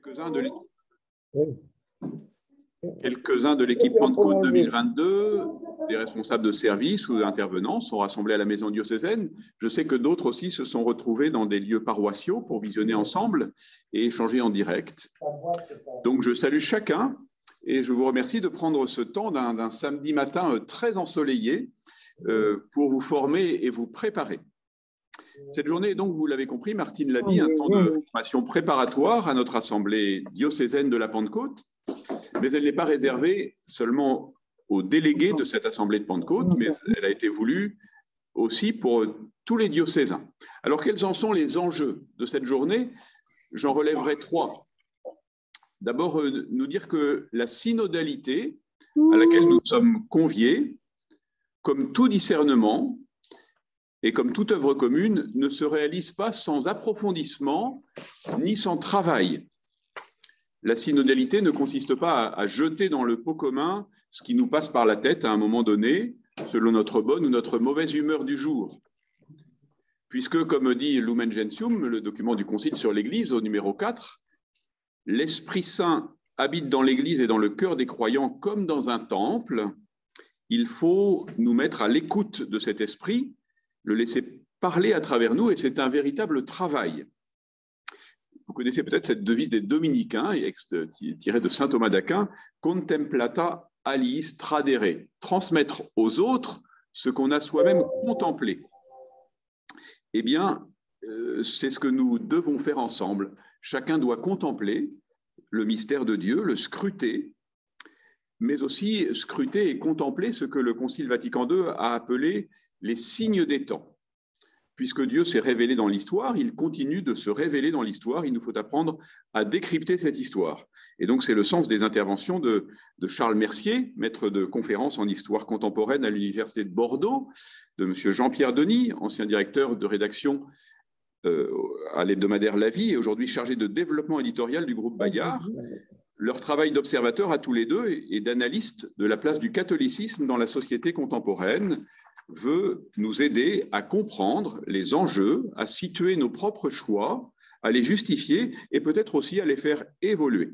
quelques-uns de l'équipe. Oui. Quelques-uns de l'équipe Pentecôte 2022, des responsables de service ou d'intervenants sont rassemblés à la maison diocésaine. Je sais que d'autres aussi se sont retrouvés dans des lieux paroissiaux pour visionner ensemble et échanger en direct. Donc je salue chacun et je vous remercie de prendre ce temps d'un samedi matin très ensoleillé pour vous former et vous préparer. Cette journée, donc, vous l'avez compris, Martine l'a dit, un temps de formation préparatoire à notre assemblée diocésaine de la Pentecôte, mais elle n'est pas réservée seulement aux délégués de cette assemblée de Pentecôte, mais elle a été voulue aussi pour tous les diocésains. Alors, quels en sont les enjeux de cette journée? J'en relèverai trois. D'abord, nous dire que la synodalité à laquelle nous sommes conviés, comme tout discernement et comme toute œuvre commune, ne se réalise pas sans approfondissement ni sans travail. La synodalité ne consiste pas à jeter dans le pot commun ce qui nous passe par la tête à un moment donné, selon notre bonne ou notre mauvaise humeur du jour. Puisque, comme dit Lumen Gentium, le document du Concile sur l'Église, au numéro 4, l'Esprit Saint habite dans l'Église et dans le cœur des croyants comme dans un temple. Il faut nous mettre à l'écoute de cet esprit, le laisser parler à travers nous, et c'est un véritable travail. Vous connaissez peut-être cette devise des dominicains, tirée de saint Thomas d'Aquin, contemplata aliis tradere, transmettre aux autres ce qu'on a soi-même contemplé. Eh bien, c'est ce que nous devons faire ensemble. Chacun doit contempler le mystère de Dieu, le scruter, mais aussi scruter et contempler ce que le Concile Vatican II a appelé les signes des temps. Puisque Dieu s'est révélé dans l'histoire, il continue de se révéler dans l'histoire, il nous faut apprendre à décrypter cette histoire. Et donc c'est le sens des interventions de Charles Mercier, maître de conférences en histoire contemporaine à l'Université de Bordeaux, de M. Jean-Pierre Denis, ancien directeur de rédaction à l'hebdomadaire La Vie et aujourd'hui chargé de développement éditorial du groupe Bayard. Leur travail d'observateur à tous les deux et d'analyste de la place du catholicisme dans la société contemporaine veut nous aider à comprendre les enjeux, à situer nos propres choix, à les justifier et peut-être aussi à les faire évoluer.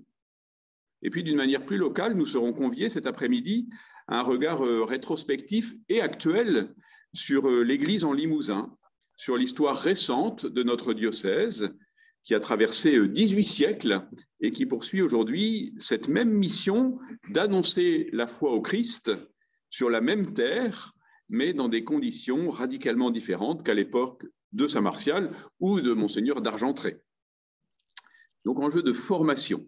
Et puis, d'une manière plus locale, nous serons conviés cet après-midi à un regard rétrospectif et actuel sur l'Église en Limousin, sur l'histoire récente de notre diocèse, qui a traversé 18 siècles et qui poursuit aujourd'hui cette même mission d'annoncer la foi au Christ sur la même terre, mais dans des conditions radicalement différentes qu'à l'époque de Saint Martial ou de Monseigneur d'Argentré. Donc, enjeu de formation.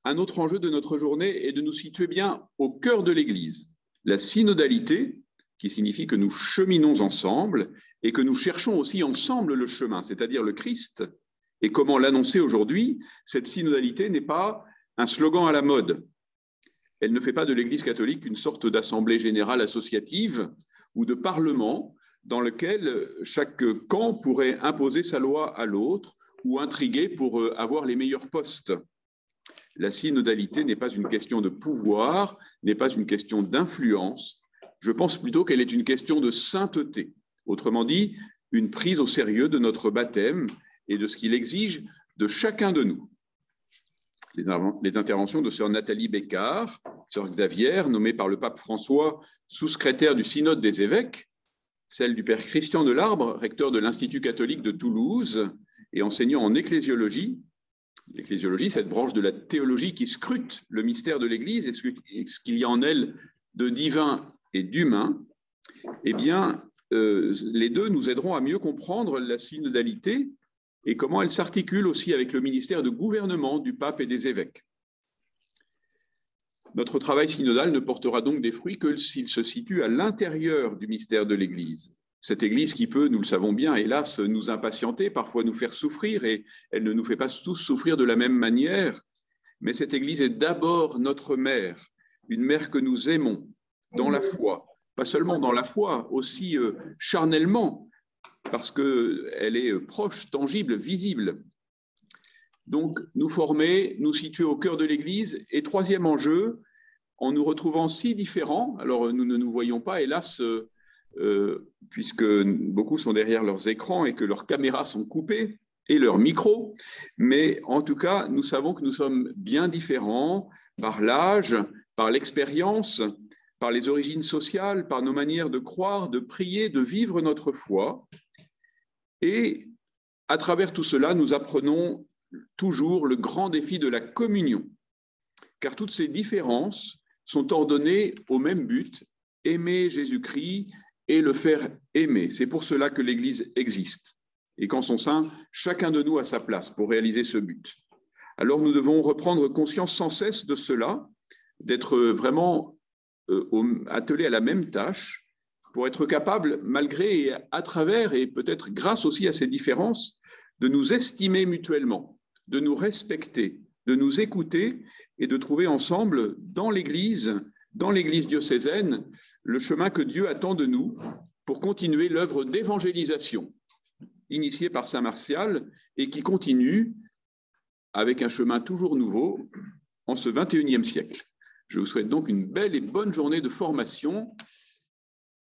Un autre enjeu de notre journée est de nous situer bien au cœur de l'Église. La synodalité, qui signifie que nous cheminons ensemble et que nous cherchons aussi ensemble le chemin, c'est-à-dire le Christ. Et comment l'annoncer aujourd'hui? Cette synodalité n'est pas un slogan à la mode. Elle ne fait pas de l'Église catholique une sorte d'assemblée générale associative ou de parlement dans lequel chaque camp pourrait imposer sa loi à l'autre ou intriguer pour avoir les meilleurs postes. La synodalité n'est pas une question de pouvoir, n'est pas une question d'influence. Je pense plutôt qu'elle est une question de sainteté. Autrement dit, une prise au sérieux de notre baptême et de ce qu'il exige de chacun de nous. Les interventions de sœur Nathalie Bécard, sœur Xavière, nommée par le pape François sous-secrétaire du synode des évêques, celle du père Christian Delarbre, recteur de l'Institut catholique de Toulouse et enseignant en ecclésiologie. L'ecclésiologie, cette branche de la théologie qui scrute le mystère de l'Église et ce qu'il y a en elle de divin et d'humain, eh bien, les deux nous aideront à mieux comprendre la synodalité et comment elle s'articule aussi avec le ministère de gouvernement du pape et des évêques. Notre travail synodal ne portera donc des fruits que s'il se situe à l'intérieur du mystère de l'Église. Cette Église qui peut, nous le savons bien, hélas, nous impatienter, parfois nous faire souffrir, et elle ne nous fait pas tous souffrir de la même manière, mais cette Église est d'abord notre mère, une mère que nous aimons dans la foi, pas seulement dans la foi, aussi charnellement, parce qu'elle est proche, tangible, visible. Donc, nous former, nous situer au cœur de l'Église. Et troisième enjeu, en nous retrouvant si différents, alors nous ne nous voyons pas, hélas, puisque beaucoup sont derrière leurs écrans et que leurs caméras sont coupées, et leur micro, mais en tout cas, nous savons que nous sommes bien différents par l'âge, par l'expérience, par les origines sociales, par nos manières de croire, de prier, de vivre notre foi. Et à travers tout cela, nous apprenons toujours le grand défi de la communion, car toutes ces différences sont ordonnées au même but, aimer Jésus-Christ et le faire aimer. C'est pour cela que l'Église existe. Et qu'en son sein, chacun de nous a sa place pour réaliser ce but. Alors nous devons reprendre conscience sans cesse de cela, d'être vraiment attelés à la même tâche pour être capables, malgré et à travers, et peut-être grâce aussi à ces différences, de nous estimer mutuellement, de nous respecter, de nous écouter et de trouver ensemble dans l'Église diocésaine le chemin que Dieu attend de nous pour continuer l'œuvre d'évangélisation initiée par saint Martial et qui continue avec un chemin toujours nouveau en ce XXIe siècle. Je vous souhaite donc une belle et bonne journée de formation